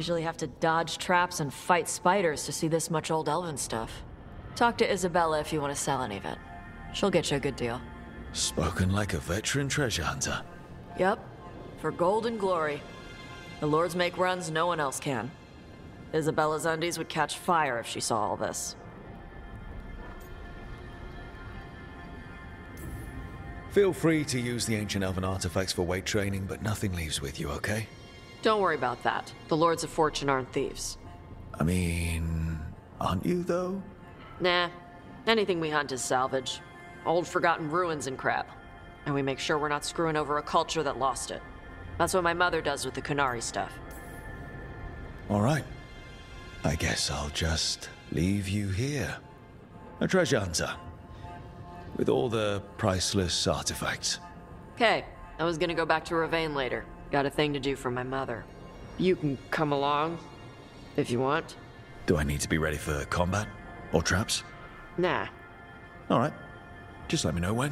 Usually have to dodge traps and fight spiders to see this much old elven stuff. Talk to Isabella if you want to sell any of it. She'll get you a good deal. Spoken like a veteran treasure hunter. Yep. For gold and glory. The lords make runs no one else can. Isabella's undies would catch fire if she saw all this. Feel free to use the ancient elven artifacts for weight training, but nothing leaves with you, okay? Don't worry about that. The Lords of Fortune aren't thieves. I mean, aren't you, though? Nah. Anything we hunt is salvage. Old forgotten ruins and crap. And we make sure we're not screwing over a culture that lost it. That's what my mother does with the Kunari stuff. All right. I guess I'll just leave you here. A treasure hunter. With all the priceless artifacts. Okay, I was gonna go back to Ravane later. Got a thing to do for my mother. You can come along, if you want. Do I need to be ready for combat? Or traps? Nah. All right. Just let me know when.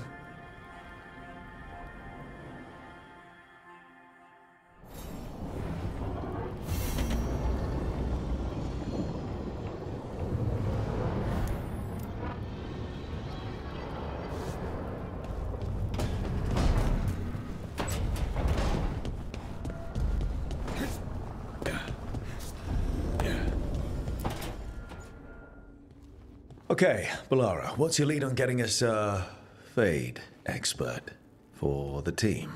Okay, Balara, what's your lead on getting us a Fade expert for the team?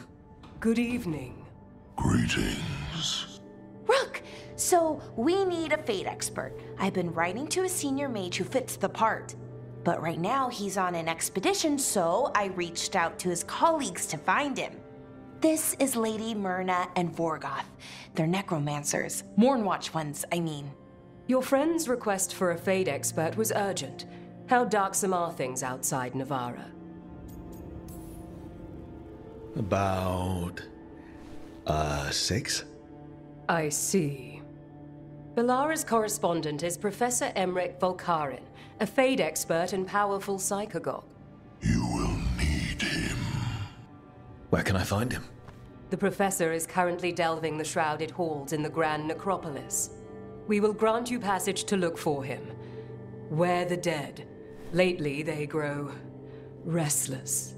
Good evening. Greetings. Rook! So, we need a Fade expert. I've been writing to a senior mage who fits the part. But right now, he's on an expedition, so I reached out to his colleagues to find him. This is Lady Myrna and Vorgoth. They're necromancers. Mournwatch ones, I mean. Your friend's request for a Fade expert was urgent. How darksome are things outside Navarra? About... 6? I see. Balara's correspondent is Professor Emmrich Volkarin, a Fade expert and powerful psychagogue. You will need him. Where can I find him? The professor is currently delving the shrouded halls in the Grand Necropolis. We will grant you passage to look for him. Where the dead. Lately, they grow restless.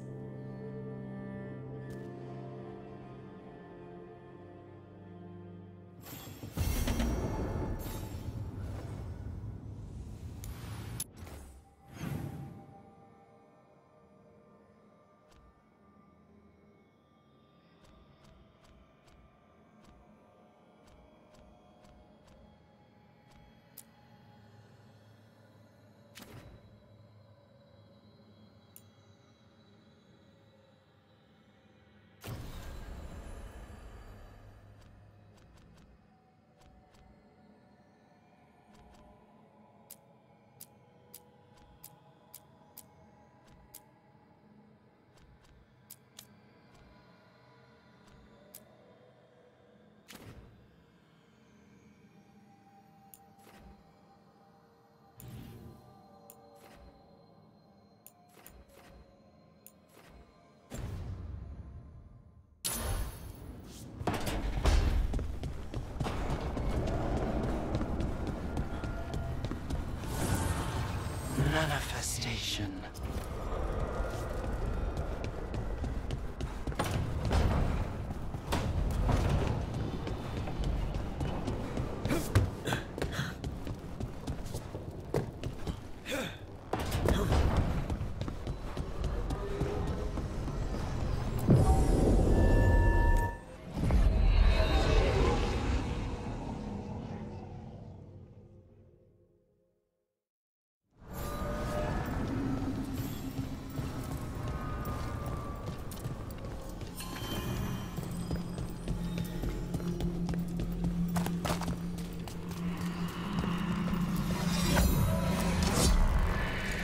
Manifestation.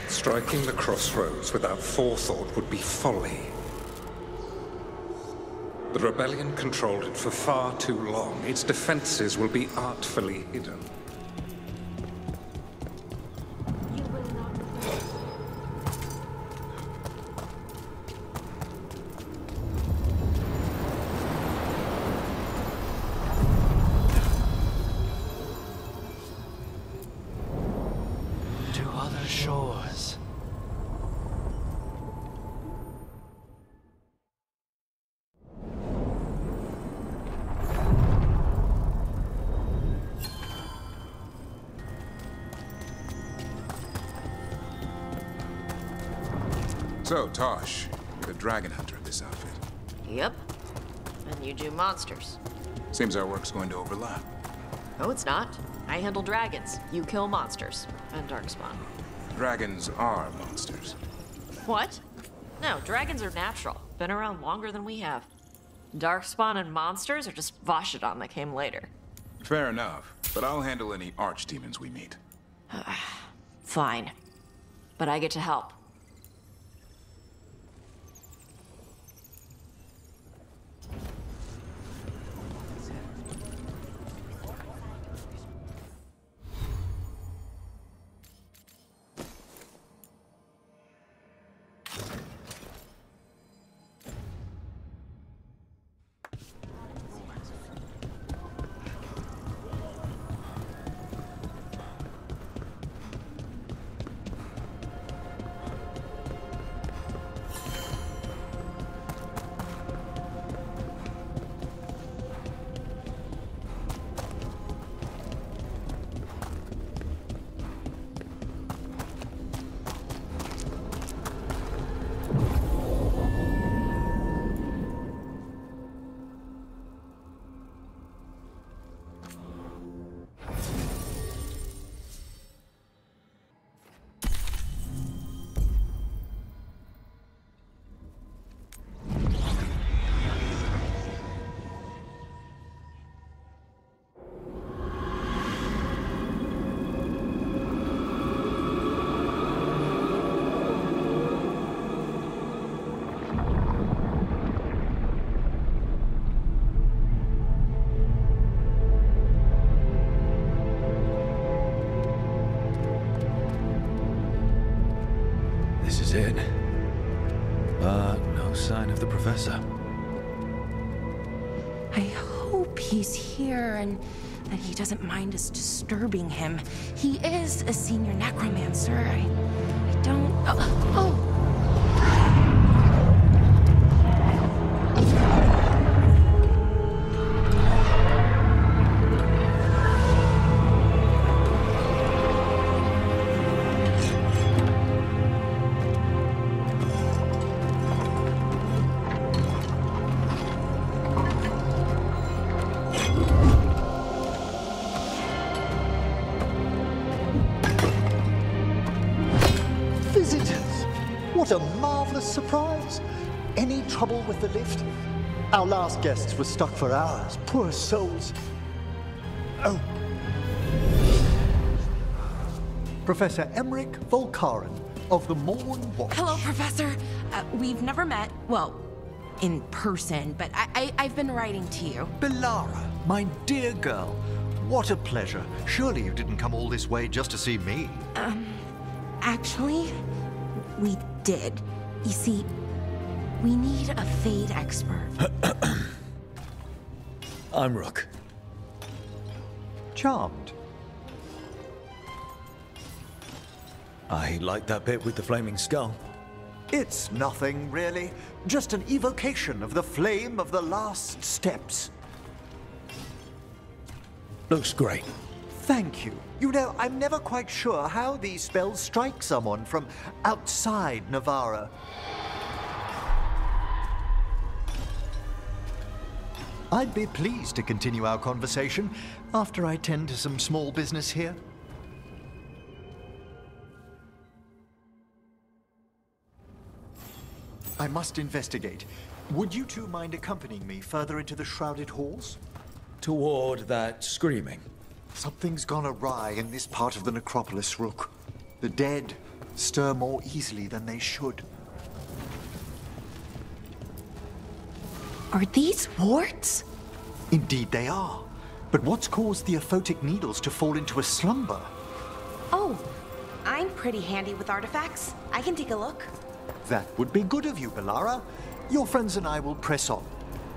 Striking the crossroads without forethought would be folly. The rebellion controlled it for far too long. Its defenses will be artfully hidden. So, Tosh, you're the dragon hunter of this outfit. Yep. And you do monsters. Seems our work's going to overlap. No, it's not. I handle dragons. You kill monsters. And Darkspawn. Dragons are monsters. What? No, dragons are natural. Been around longer than we have. Darkspawn and monsters are just Vashidon that came later. Fair enough, but I'll handle any archdemons we meet. Fine. But I get to help. In. But no sign of the professor. I hope he's here and that he doesn't mind us disturbing him. He is a senior necromancer. I don't... Oh! What a marvelous surprise! Any trouble with the lift? Our last guests were stuck for hours. Poor souls. Oh. Professor Emmrich Volkarin of the Morn Watch. Hello, Professor. We've never met. Well, in person, but I've been writing to you. Belara, my dear girl. What a pleasure. Surely you didn't come all this way just to see me. Actually, we did. You see, we need a Fade expert. I'm Rook. Charmed. I like that bit with the flaming skull. It's nothing, really. Just an evocation of the flame of the last steps. Looks great. Thank you. You know, I'm never quite sure how these spells strike someone from outside Navarra. I'd be pleased to continue our conversation after I tend to some small business here. I must investigate. Would you two mind accompanying me further into the shrouded halls? Toward that screaming. Something's gone awry in this part of the necropolis, Rook. The dead stir more easily than they should. Are these warts? Indeed they are. But what's caused the aphotic needles to fall into a slumber? Oh, I'm pretty handy with artifacts. I can take a look. That would be good of you, Belara. Your friends and I will press on.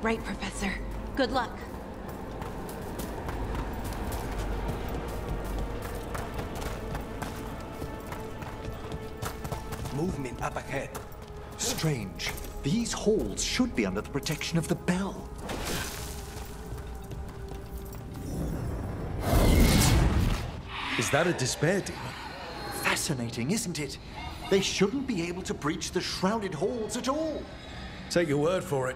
Right, Professor. Good luck. Movement up ahead. Strange. These halls should be under the protection of the bell. Is that a despair demon? Fascinating, isn't it? They shouldn't be able to breach the shrouded halls at all. Take your word for it.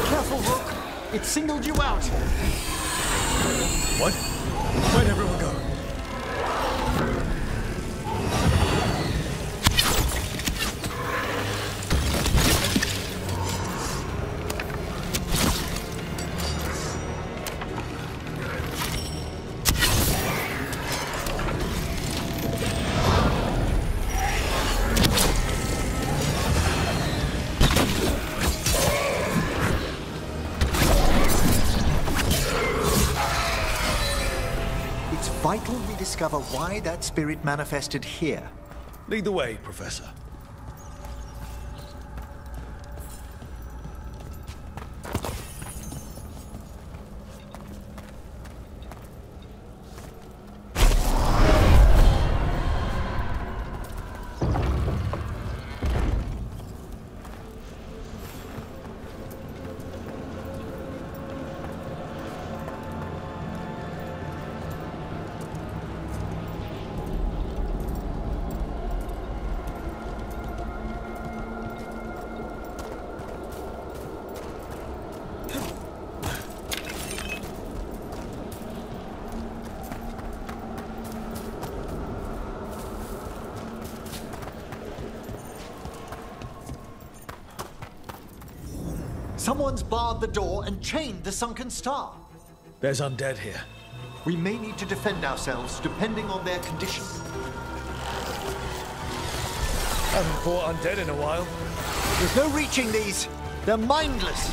Careful, Rook. It singled you out. What? Where'd everyone go? Vital we discover why that spirit manifested here. Lead the way, Professor. Someone's barred the door and chained the sunken star. There's undead here. We may need to defend ourselves depending on their condition. Haven't fought undead in a while. There's no reaching these. They're mindless.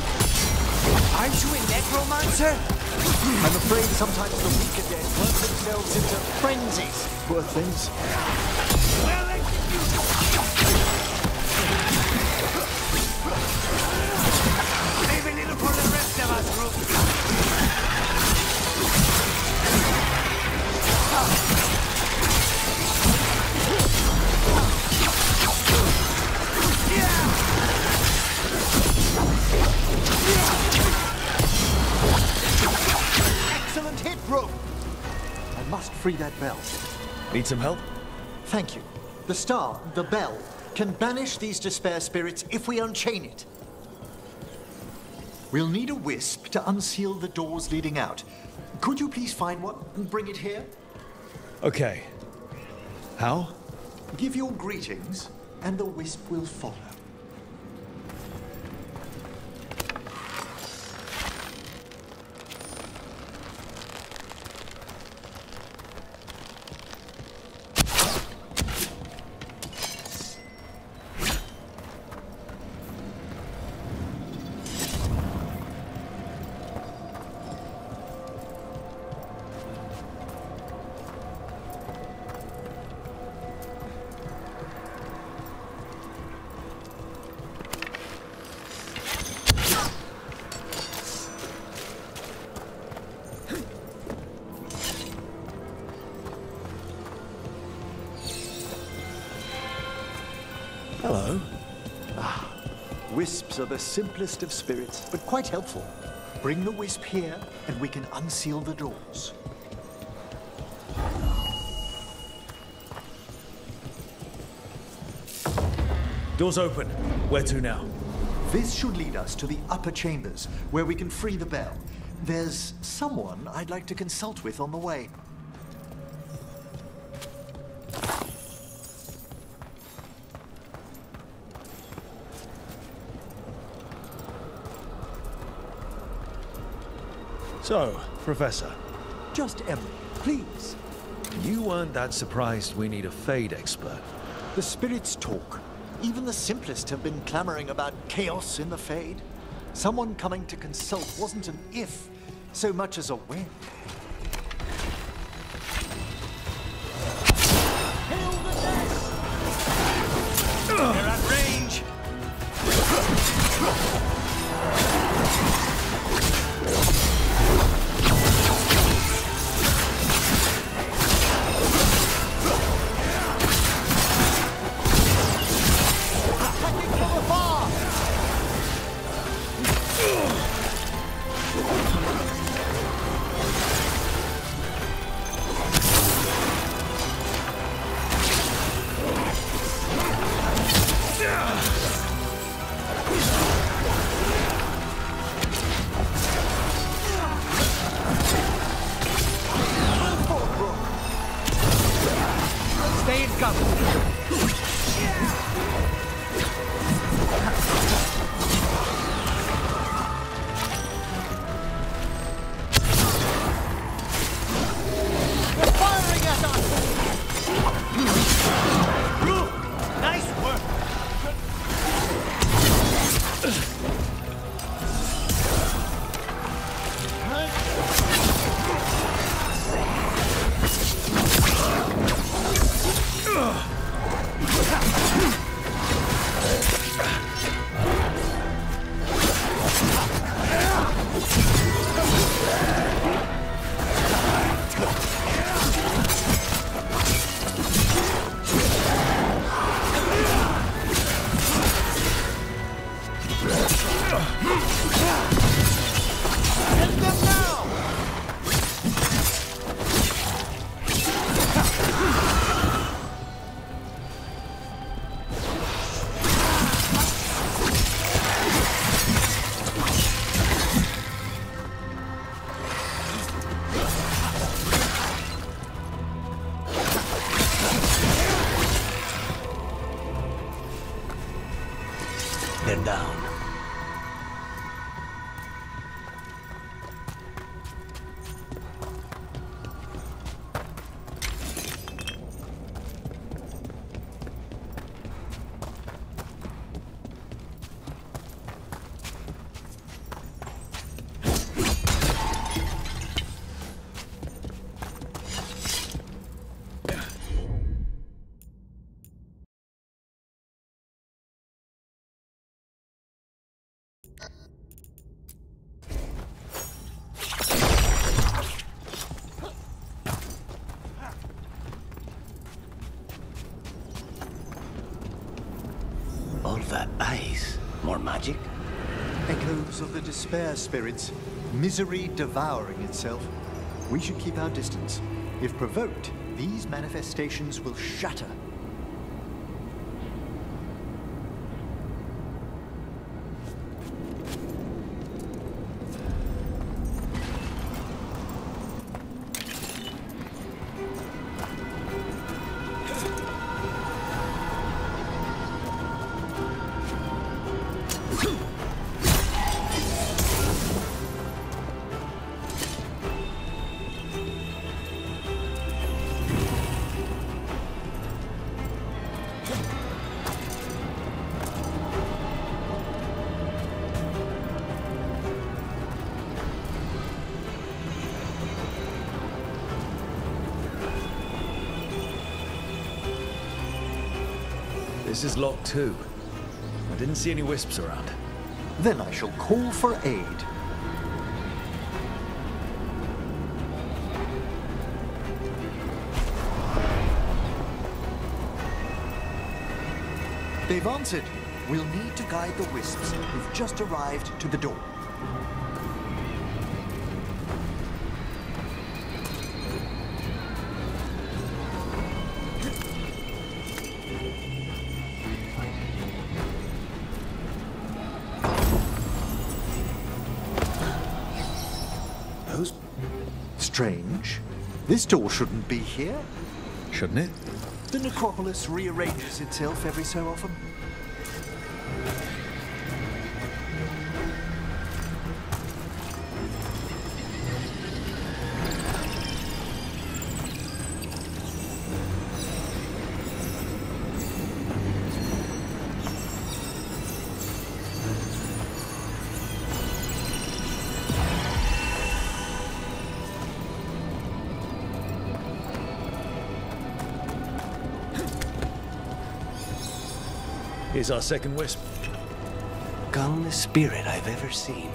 Aren't you a necromancer? I'm afraid sometimes the weaker dead work themselves into frenzies. Poor things. Well executed. Leave a little for the rest of us, Rook. Excellent hit, Rook. I must free that bell. Need some help? Thank you. The star, the bell, can banish these despair spirits if we unchain it. We'll need a wisp to unseal the doors leading out. Could you please find one and bring it here? Okay. How? Give your greetings, and the wisp will follow. Hello. Wisps are the simplest of spirits, but quite helpful. Bring the wisp here, and we can unseal the doors. Doors open. Where to now? This should lead us to the upper chambers, where we can free the bell. There's someone I'd like to consult with on the way. So, Professor. Just Emmrich, please. You weren't that surprised we need a Fade expert. The spirits talk. Even the simplest have been clamoring about chaos in the Fade. Someone coming to consult wasn't an if, so much as a when. Hail the nest! They're at range. Veilguard! Nice work! They're down. All that ice. More magic? Echoes of the despair spirits, misery devouring itself. We should keep our distance. If provoked, these manifestations will shatter. This is locked too. I didn't see any wisps around. Then I shall call for aid. They've answered. We'll need to guide the wisps who've just arrived to the door. Strange. This door shouldn't be here. Shouldn't it? The necropolis rearranges itself every so often. Here's our second wisp. Calmest spirit I've ever seen.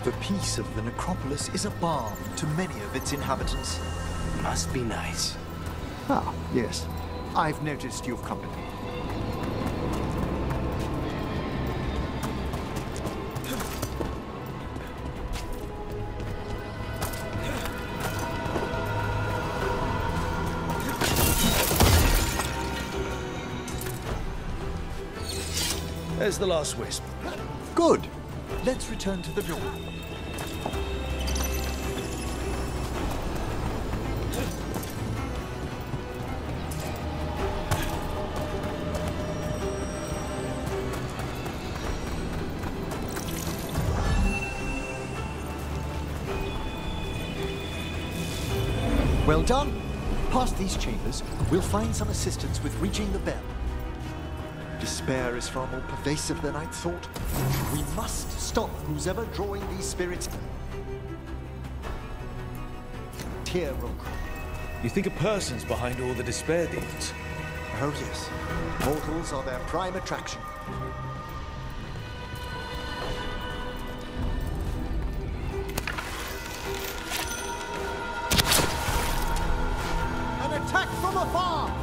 The peace of the necropolis is a balm to many of its inhabitants. Must be nice. Ah, yes. I've noticed you've company. There's the last wisp. Good. Let's return to the door. Well done. Past these chambers, we'll find some assistance with reaching the bell. Despair is far more pervasive than I'd thought. We must stop who's ever drawing these spirits here, Rook. You think a person's behind all the despair demons? Oh yes. Mortals are their prime attraction. An attack from afar!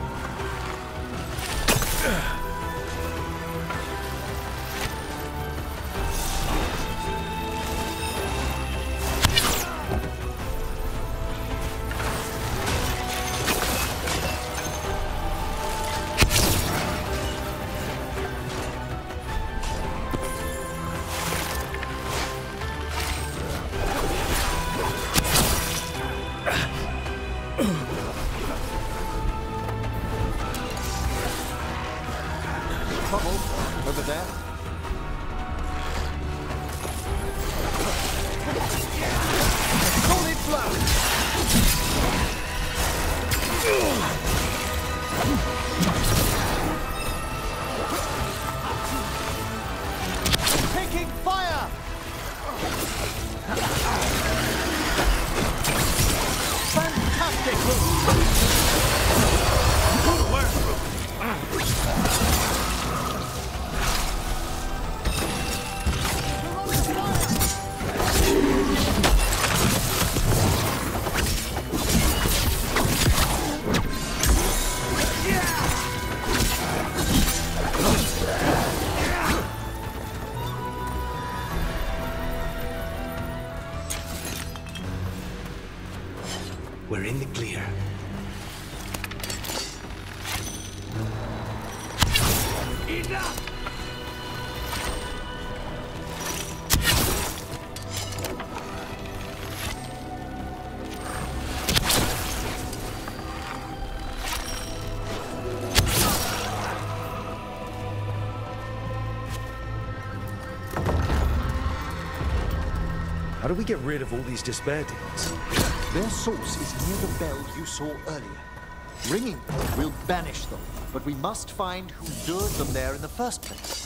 Over there. Solid blow. Taking fire. Fantastic. Good work, We're in the clear. Enough! How do we get rid of all these despair demons? Their source is near the bell you saw earlier. Ringing them will banish them, but we must find who lured them there in the first place.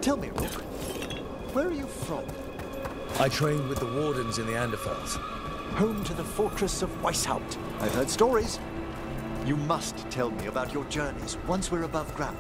Tell me, Rook, where are you from? I trained with the Wardens in the Anderfels. Home to the fortress of Weishaupt. I've heard stories. You must tell me about your journeys once we're above ground.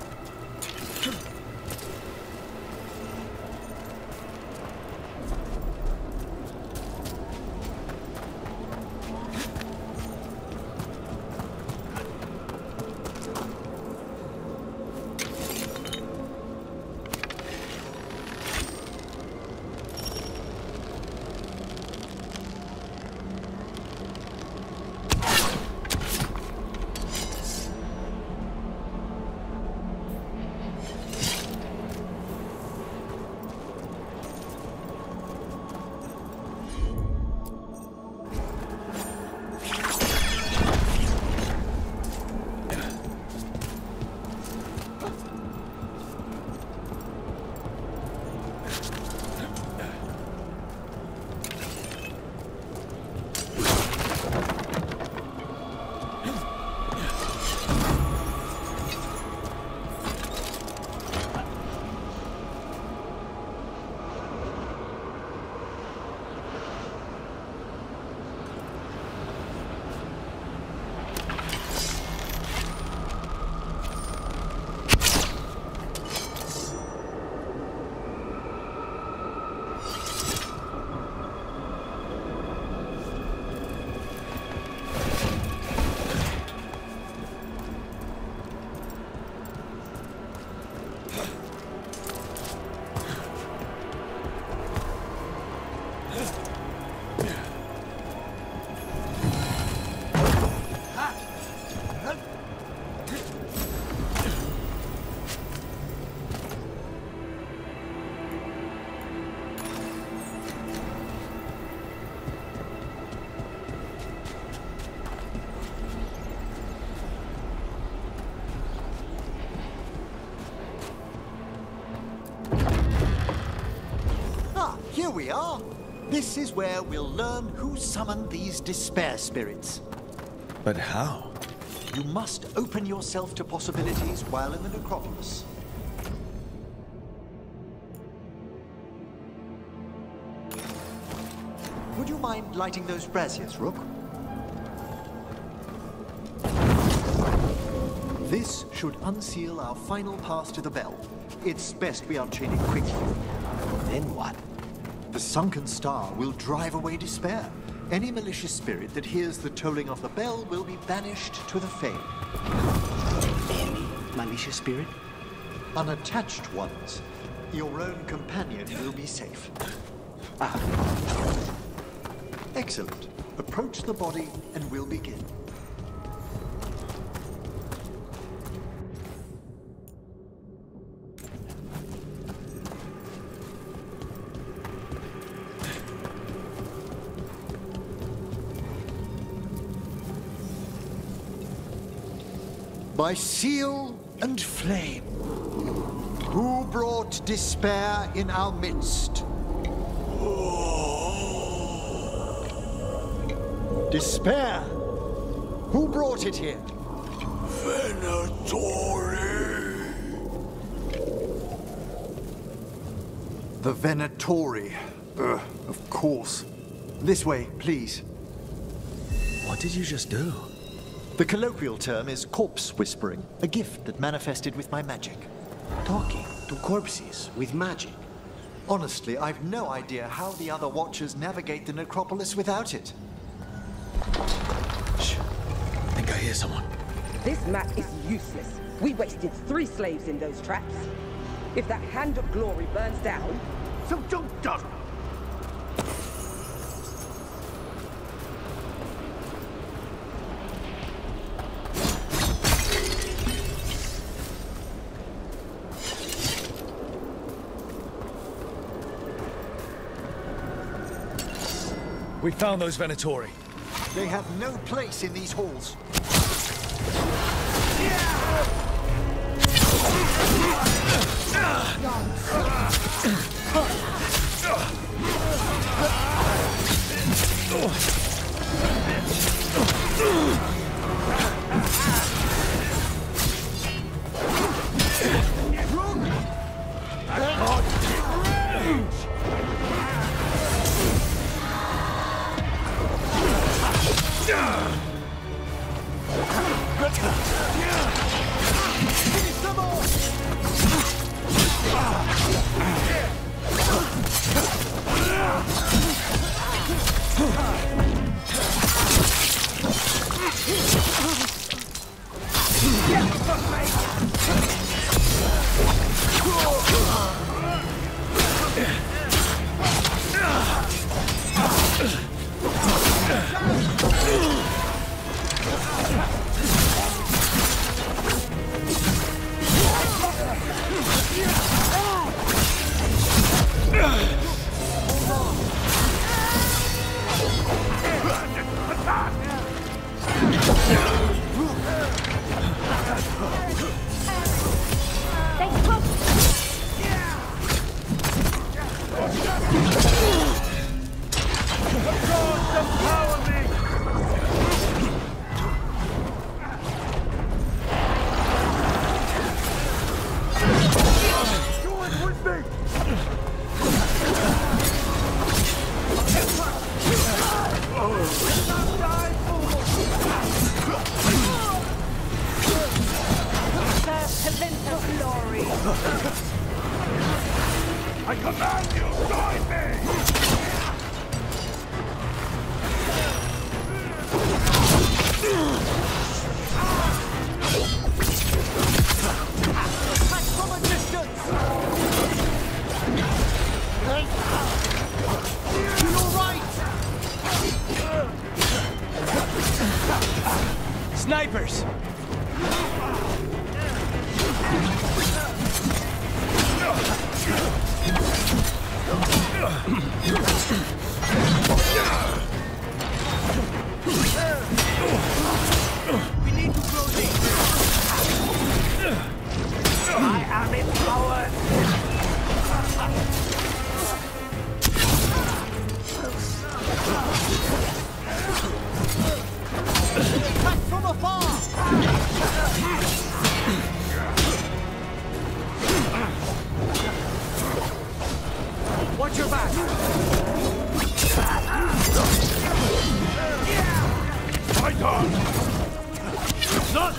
we are. This is where we'll learn who summoned these despair spirits. But how? You must open yourself to possibilities while in the necropolis. Would you mind lighting those braziers, Rook? This should unseal our final path to the bell. It's best we unchain it quickly. Then what? The sunken star will drive away despair. Any malicious spirit that hears the tolling of the bell will be banished to the Fae. Any malicious spirit? Unattached ones. Your own companion will be safe. Excellent. Approach the body and we'll begin. By seal and flame, who brought despair in our midst? Despair? Who brought it here? Venatori. The Venatori. Of course. This way, please. What did you just do? The colloquial term is corpse whispering, a gift that manifested with my magic. Talking to corpses with magic. Honestly, I've no idea how the other Watchers navigate the necropolis without it. Shh. I think I hear someone. This map is useless. We wasted 3 slaves in those traps. If that Hand of Glory burns down, So don't dawdle. We found those Venatori. They have no place in these halls. I command you, join me! Attack from a distance! To your right! Snipers! We need to close it. I am empowered.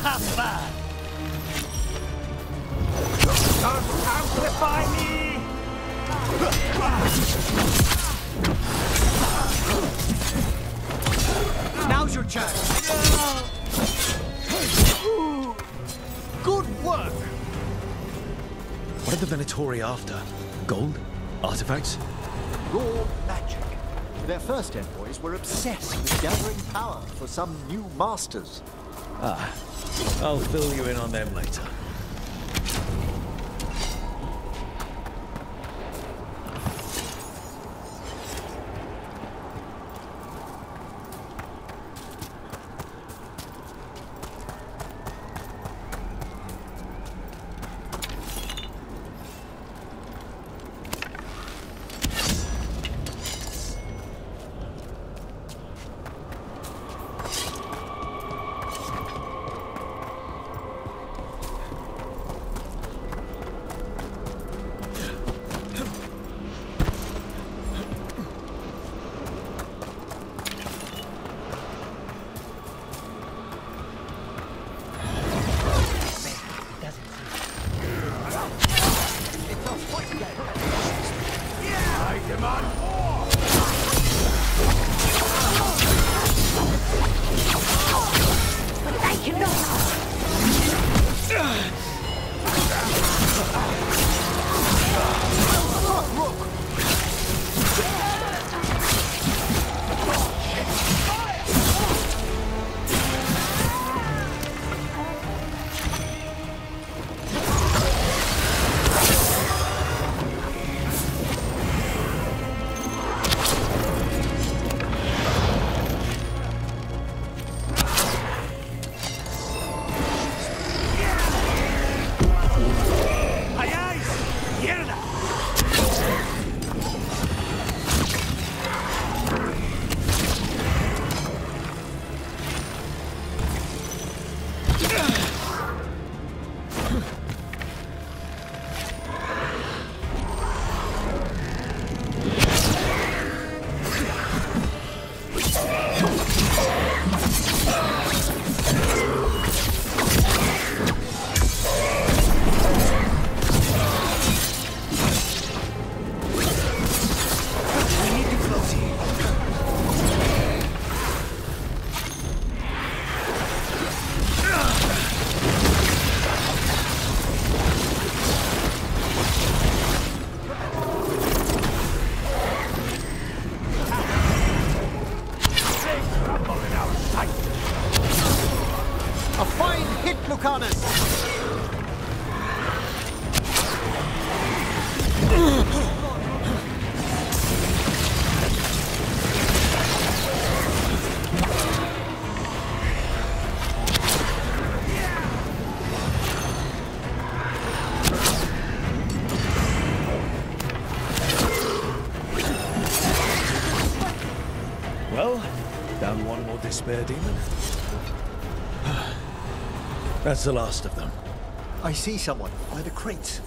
half bad. Don't amplify me! Now's your chance. Good work. What are the Venatori after? Gold? Artifacts? Raw magic. Their first envoys were obsessed with gathering power for some new masters. Ah, I'll fill you in on them later. Despair demon. That's the last of them. I see someone by the crates.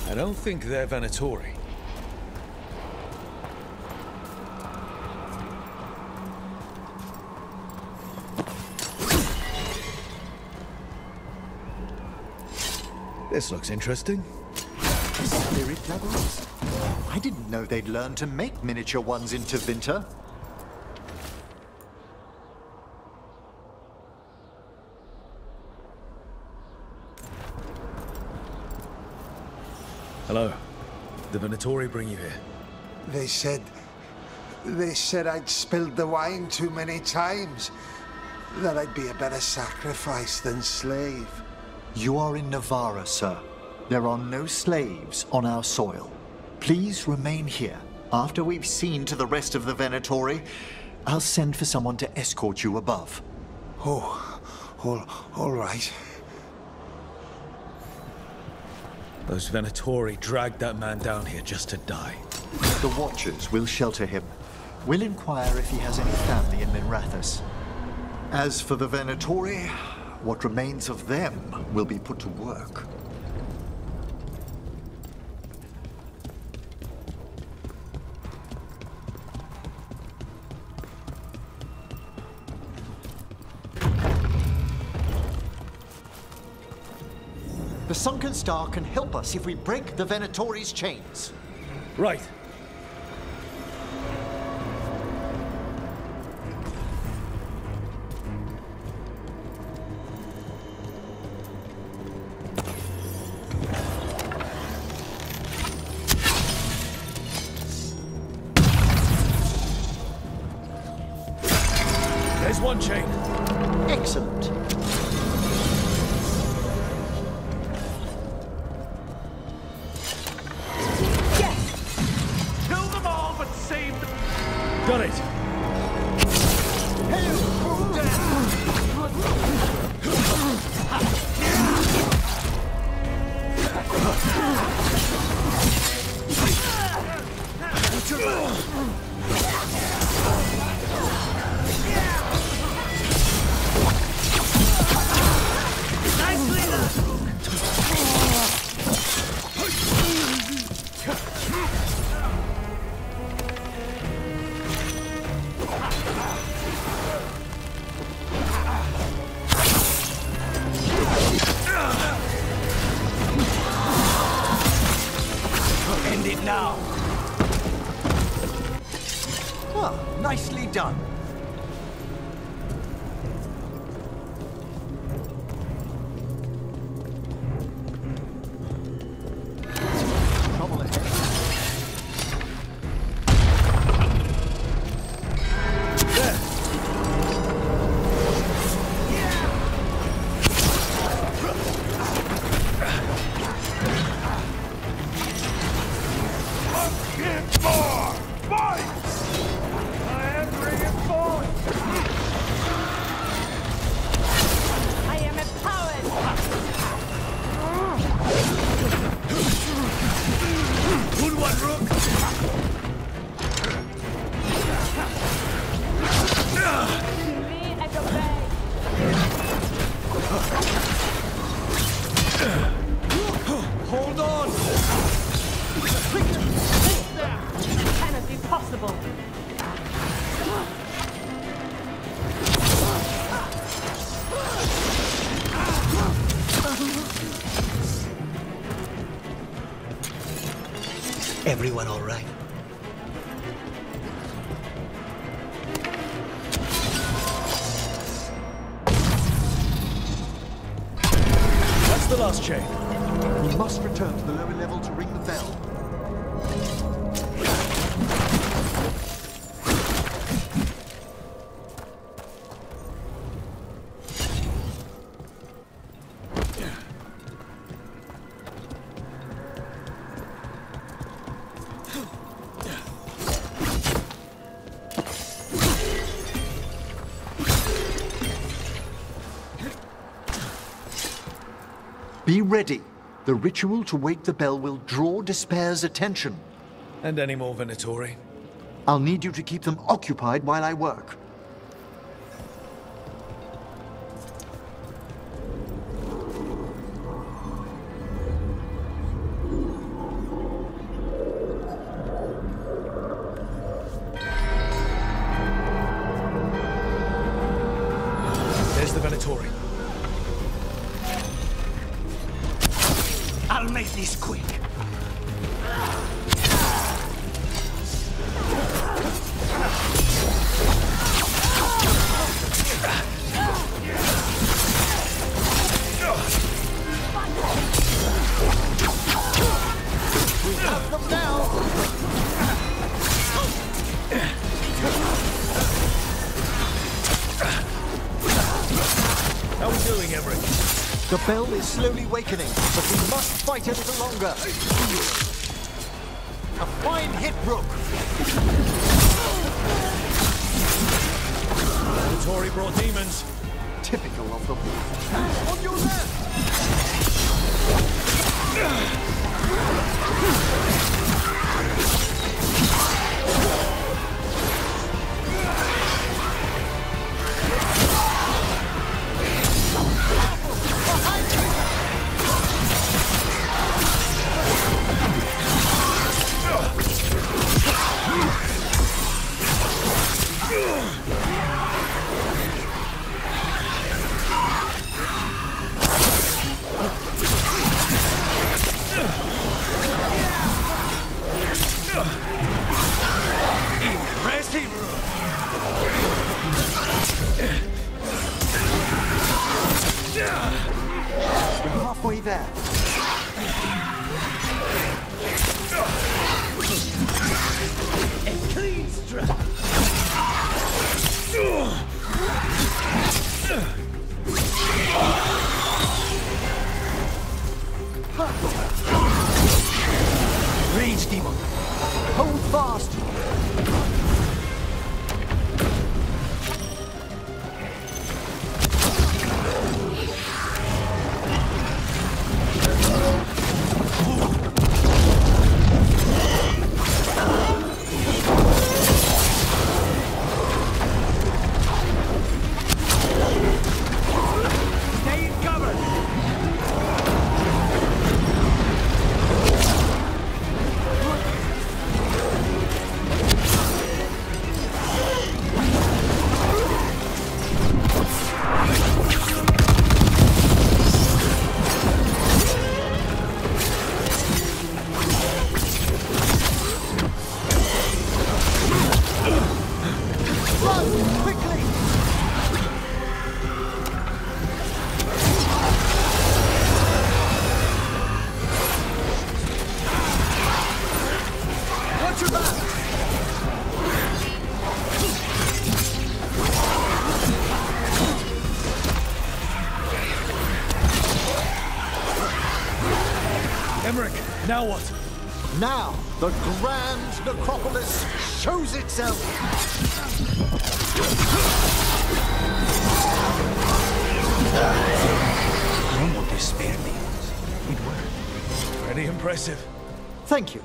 I don't think they're Venatori. This looks interesting. Spirit levels? I didn't know they'd learn to make miniature ones in Tevinter. Hello. The Venatori bring you here? They said I'd spilled the wine too many times. That I'd be a better sacrifice than slave. You are in Navarra, sir. There are no slaves on our soil. Please remain here. After we've seen to the rest of the Venatori, I'll send for someone to escort you above. Oh, all right. Those Venatori dragged that man down here just to die. The Watchers will shelter him. We'll inquire if he has any family in Minrathous. As for the Venatori, what remains of them will be put to work. The sunken star can help us if we break the Venatori's chains. Right. There's one chain. Excellent. Got it! End it now. Ah, nicely done. Trouble ahead. Hold on! This cannot be possible. Everyone all right? That's the last chain. We must return to the lower level to ring the bell. Be ready. The ritual to wake the bell will draw Despair's attention. And any more Venatori? I'll need you to keep them occupied while I work. There's the Venatori. I'll make this quick. We have them now. How are we doing, Emmrich? The bell is slowly wakening, but we must fight a little longer. A fine hit, Rook. Venatori brought demons. Typical of them. On your left! nearly there. A clean strike. Rage demon. Hold fast. Stay in cover. Run, quickly! Watch your back. Emmrich, now what? Now, the grand necropolis shows itself! No more despair, demons. It worked. Pretty impressive. Thank you.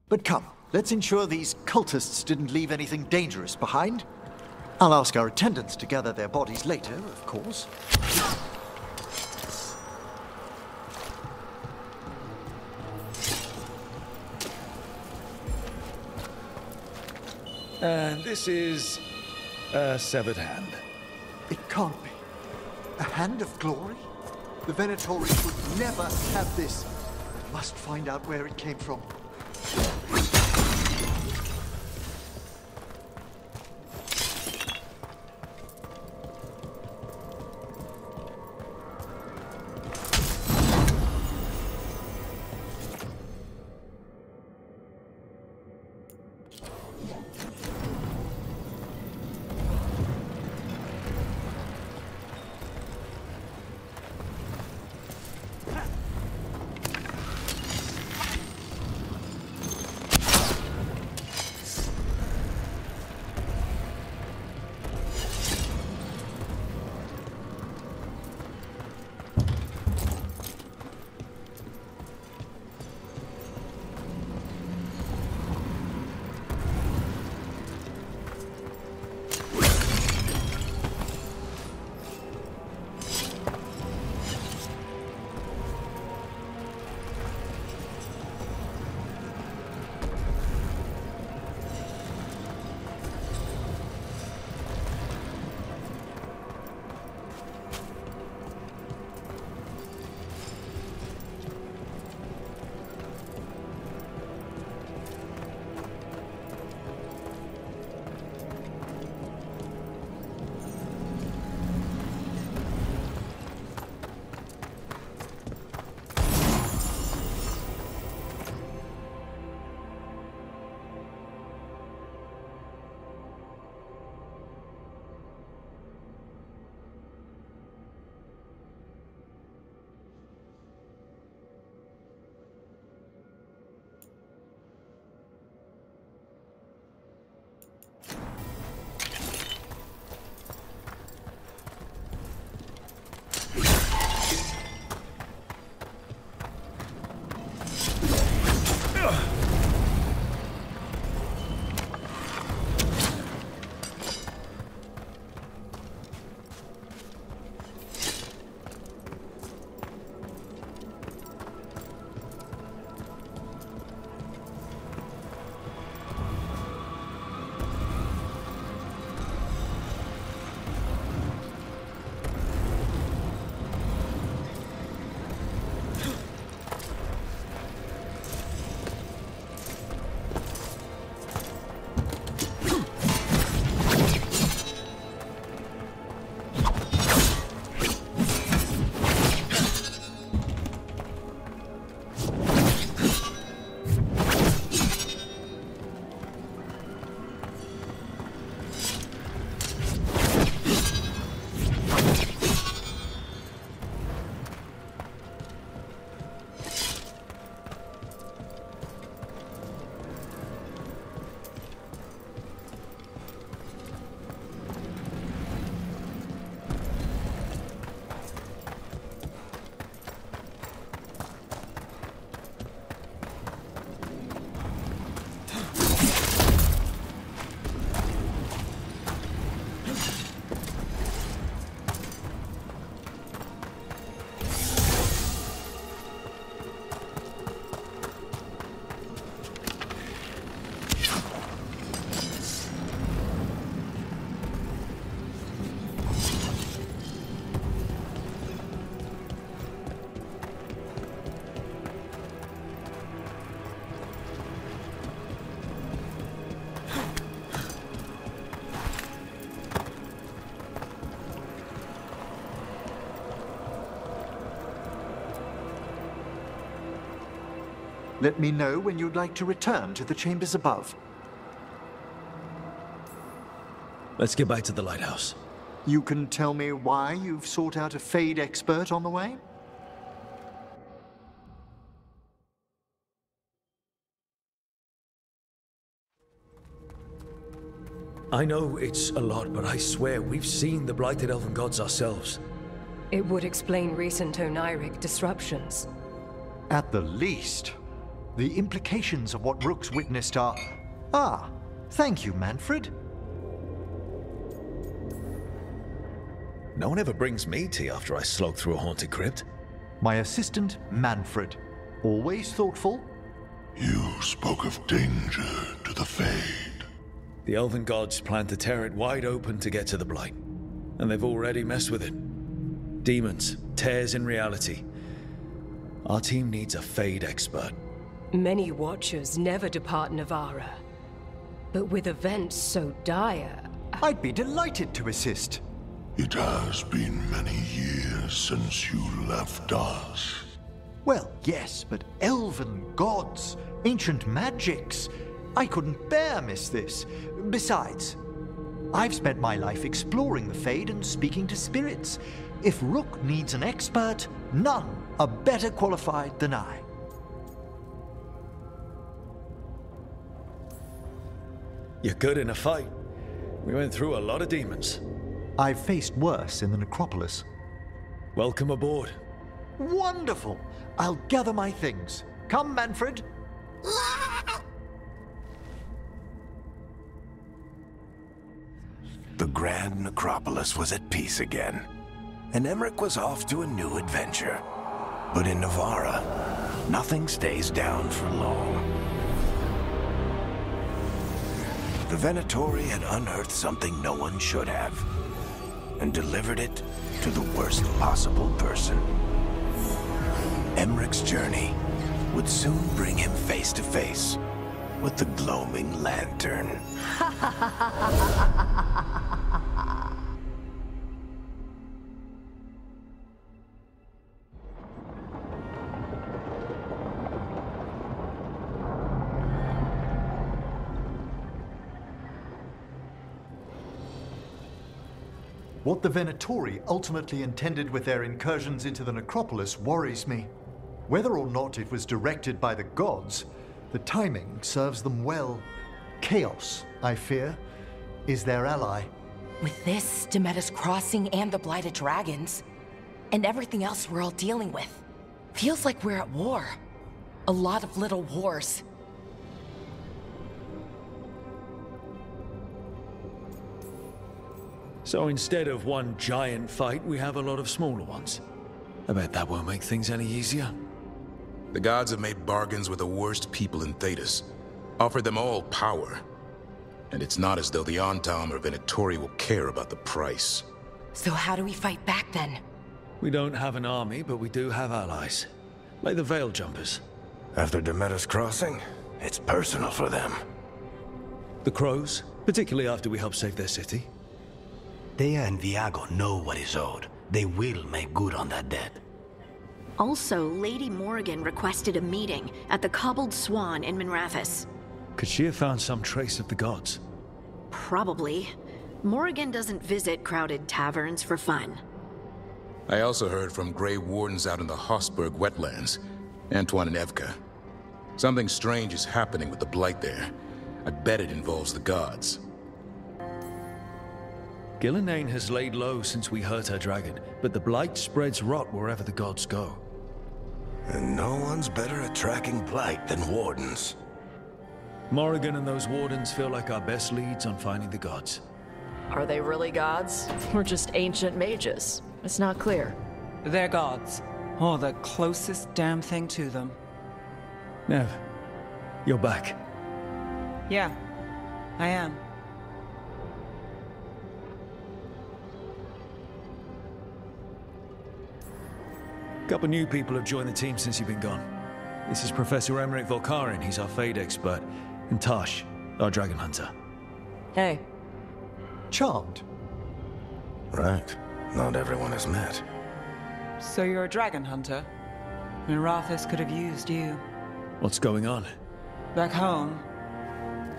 But come, let's ensure these cultists didn't leave anything dangerous behind. I'll ask our attendants to gather their bodies later, of course. And this is a severed hand. It can't be. A hand of glory? The Venatoris would never have this. I must find out where it came from. Let me know when you'd like to return to the chambers above. Let's get back to the lighthouse. You can tell me why you've sought out a Fade expert on the way? I know it's a lot, but I swear we've seen the blighted elven gods ourselves. It would explain recent oniric disruptions. At the least. The implications of what Rook's witnessed are... Ah, thank you, Manfred. No one ever brings me tea after I slog through a haunted crypt. My assistant, Manfred. Always thoughtful. You spoke of danger to the Fade. The elven gods plan to tear it wide open to get to the Blight. And they've already messed with it. Demons, tears in reality. Our team needs a Fade expert. Many Watchers never depart Navarra. But with events so dire... I'd be delighted to assist. It has been many years since you left us. Well, yes, but elven gods, ancient magics. I couldn't bear miss this. Besides, I've spent my life exploring the Fade and speaking to spirits. If Rook needs an expert, none are better qualified than I. You're good in a fight. We went through a lot of demons. I've faced worse in the necropolis. Welcome aboard. Wonderful! I'll gather my things. Come, Manfred. The Grand Necropolis was at peace again, and Emmrich was off to a new adventure. But in Navarra, nothing stays down for long. The Venatori had unearthed something no one should have, and delivered it to the worst possible person. Emmrich's journey would soon bring him face to face with the gloaming lantern. What the Venatori ultimately intended with their incursions into the necropolis worries me. Whether or not it was directed by the gods, the timing serves them well. Chaos, I fear, is their ally. With this, Demeter's Crossing and the Blighted Dragons, and everything else we're all dealing with, feels like we're at war. A lot of little wars. So instead of one giant fight, we have a lot of smaller ones. I bet that won't make things any easier. The gods have made bargains with the worst people in Thedas, offered them all power. And it's not as though the Ontom or Venatori will care about the price. So how do we fight back then? We don't have an army, but we do have allies. Like the Veil Jumpers. After Demeter's Crossing, it's personal for them. The Crows, particularly after we helped save their city. Thea and Viago know what is owed. They will make good on that debt. Also, Lady Morrigan requested a meeting at the Cobbled Swan in Minrathous. Could she have found some trace of the gods? Probably. Morrigan doesn't visit crowded taverns for fun. I also heard from Grey Wardens out in the Hossberg wetlands, Antoine and Evka. Something strange is happening with the Blight there. I bet it involves the gods. Gillenane has laid low since we hurt her dragon, but the Blight spreads rot wherever the gods go. And no one's better at tracking Blight than Wardens. Morrigan and those Wardens feel like our best leads on finding the gods. Are they really gods? Or just ancient mages? It's not clear. They're gods. Or the closest damn thing to them. Nev, you're back. Yeah, I am. A couple new people have joined the team since you've been gone. This is Professor Emmrich Volkarin, he's our Fade expert, and Tash, our dragon hunter. Hey. Charmed. Right. Not everyone has met. So you're a dragon hunter? Minrathous could have used you. What's going on? Back home,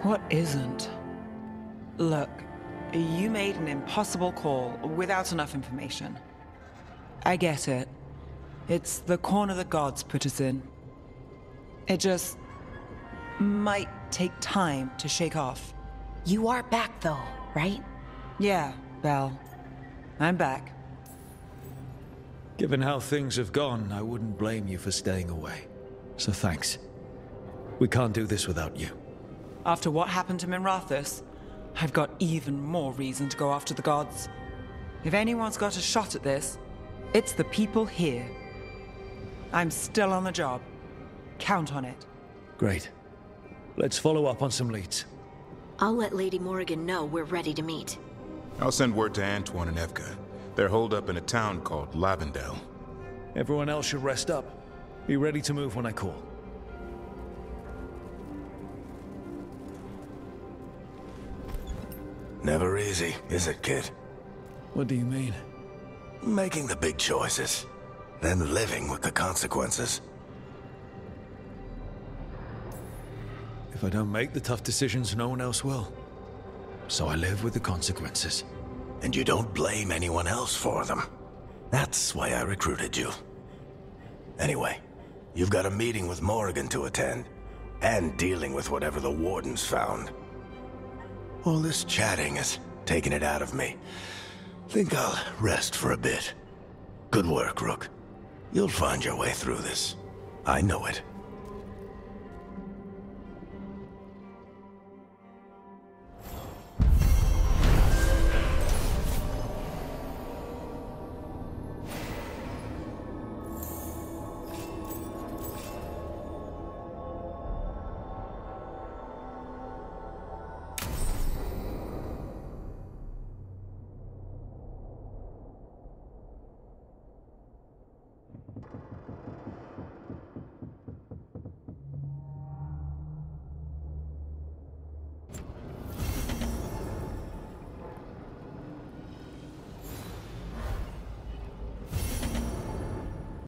what isn't? Look, you made an impossible call without enough information. I get it. It's the corner the gods put us in. It just might take time to shake off. You are back though, right? Yeah, Belle. I'm back. Given how things have gone, I wouldn't blame you for staying away. So thanks. We can't do this without you. After what happened to Minrathous, I've got even more reason to go after the gods. If anyone's got a shot at this, it's the people here. I'm still on the job. Count on it. Great. Let's follow up on some leads. I'll let Lady Morrigan know we're ready to meet. I'll send word to Antoine and Evka. They're holed up in a town called Lavendel. Everyone else should rest up. Be ready to move when I call. Never easy, is it, kid? What do you mean? Making the big choices, then living with the consequences. If I don't make the tough decisions, no one else will. So I live with the consequences. And you don't blame anyone else for them. That's why I recruited you. Anyway, you've got a meeting with Morrigan to attend, and dealing with whatever the Wardens found. All this chatting has taken it out of me. Think I'll rest for a bit. Good work, Rook. You'll find your way through this. I know it.